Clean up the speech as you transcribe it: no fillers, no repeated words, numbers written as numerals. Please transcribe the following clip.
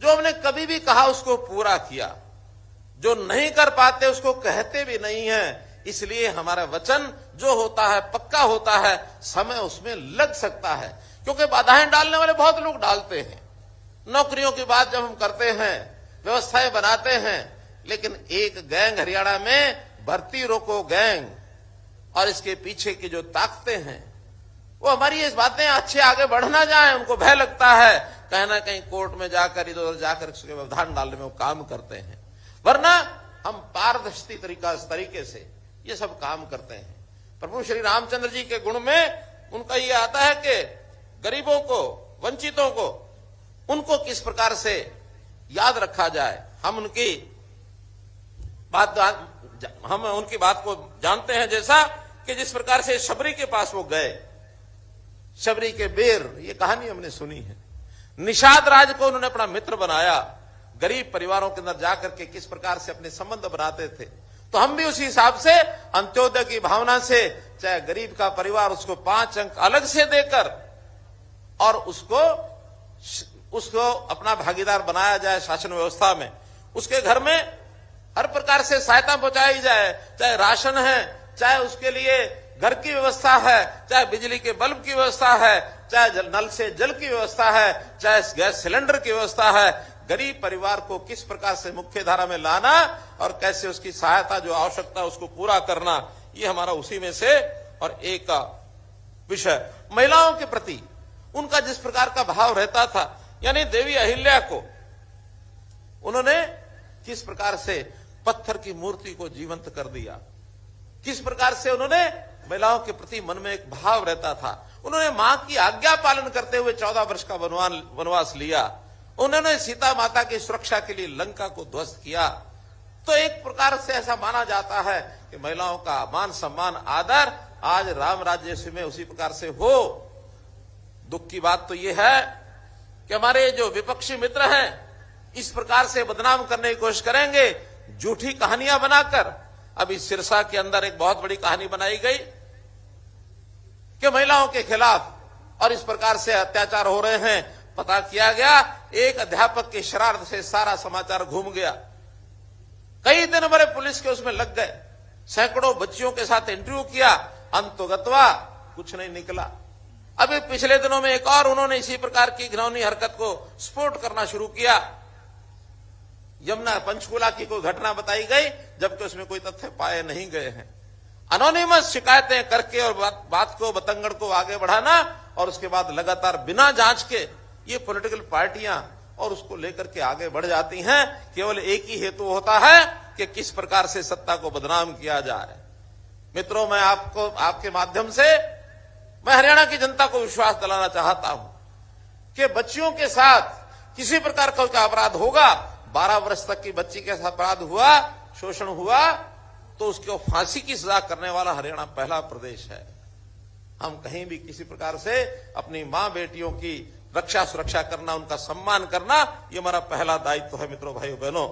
जो हमने कभी भी कहा उसको पूरा किया, जो नहीं कर पाते उसको कहते भी नहीं है। इसलिए हमारा वचन जो होता है पक्का होता है, समय उसमें लग सकता है, क्योंकि बाधाएं डालने वाले बहुत लोग डालते हैं। नौकरियों की बात जब हम करते हैं, व्यवस्थाएं बनाते हैं, लेकिन एक गैंग हरियाणा में भर्ती रोको गैंग और इसके पीछे की जो ताकतें हैं वो हमारी इस बातें अच्छे आगे बढ़ ना जाए, उनको भय लगता है कहीं ना कहीं कोर्ट में जाकर इधर उधर जाकर उसके व्यवधान डालने में वो काम करते हैं। वरना हम पारदर्शी तरीके से ये सब काम करते हैं। प्रभु श्री रामचंद्र जी के गुण में उनका ये आता है कि गरीबों को, वंचितों को, उनको किस प्रकार से याद रखा जाए। हम उनकी बात को जानते हैं, जैसा कि जिस प्रकार से शबरी के पास वो गए, शबरी के बेर, ये कहानी हमने सुनी है। निषाद राज को उन्होंने अपना मित्र बनाया, गरीब परिवारों के अंदर जाकर के किस प्रकार से अपने संबंध बनाते थे। तो हम भी उसी हिसाब से अंत्योदय की भावना से, चाहे गरीब का परिवार उसको 5 अंक अलग से देकर और उसको अपना भागीदार बनाया जाए शासन व्यवस्था में, उसके घर में हर प्रकार से सहायता पहुंचाई जाए, चाहे राशन है, चाहे उसके लिए घर की व्यवस्था है, चाहे बिजली के बल्ब की व्यवस्था है, चाहे नल से जल की व्यवस्था है, चाहे गैस सिलेंडर की व्यवस्था है। गरीब परिवार को किस प्रकार से मुख्य धारा में लाना और कैसे उसकी सहायता जो आवश्यकता है उसको पूरा करना, ये हमारा उसी में से और एक विषय। महिलाओं के प्रति उनका जिस प्रकार का भाव रहता था, यानी देवी अहिल्या को उन्होंने किस प्रकार से पत्थर की मूर्ति को जीवंत कर दिया, किस प्रकार से उन्होंने महिलाओं के प्रति मन में एक भाव रहता था। उन्होंने मां की आज्ञा पालन करते हुए 14 वर्ष का वनवास लिया। उन्होंने सीता माता की सुरक्षा के लिए लंका को ध्वस्त किया। तो एक प्रकार से ऐसा माना जाता है कि महिलाओं का मान सम्मान आदर आज राम राज्य में उसी प्रकार से हो। दुख की बात तो यह है कि हमारे जो विपक्षी मित्र हैं इस प्रकार से बदनाम करने की कोशिश करेंगे, झूठी कहानियां बनाकर। अभी सिरसा के अंदर एक बहुत बड़ी कहानी बनाई गई कि महिलाओं के खिलाफ और इस प्रकार से अत्याचार हो रहे हैं। पता किया गया एक अध्यापक की शरारत से सारा समाचार घूम गया। कई दिन भरे पुलिस के उसमें लग गए, सैकड़ों बच्चियों के साथ इंटरव्यू किया, अंतोगत्वा कुछ नहीं निकला। अभी पिछले दिनों में एक और उन्होंने इसी प्रकार की घिनौनी हरकत को स्पोर्ट करना शुरू किया। यमुना पंचकूला की कोई घटना बताई गई, जबकि उसमें कोई तथ्य पाए नहीं गए हैं। अनोनिमस शिकायतें करके और बात को बतंगड़ को आगे बढ़ाना और उसके बाद लगातार बिना जांच के ये पॉलिटिकल पार्टियां और उसको लेकर के आगे बढ़ जाती हैं। केवल एक ही हेतु होता है कि किस प्रकार से सत्ता को बदनाम किया जाए। मित्रों, मैं आपके माध्यम से मैं हरियाणा की जनता को विश्वास दिलाना चाहता हूं कि बच्चियों के साथ किसी प्रकार का अपराध होगा, 12 वर्ष तक की बच्ची के साथ अपराध हुआ, शोषण हुआ, तो उसको फांसी की सजा करने वाला हरियाणा पहला प्रदेश है। हम कहीं भी किसी प्रकार से अपनी मां बेटियों की रक्षा सुरक्षा करना, उनका सम्मान करना, ये हमारा पहला दायित्व है। मित्रों, भाइयों बहनों,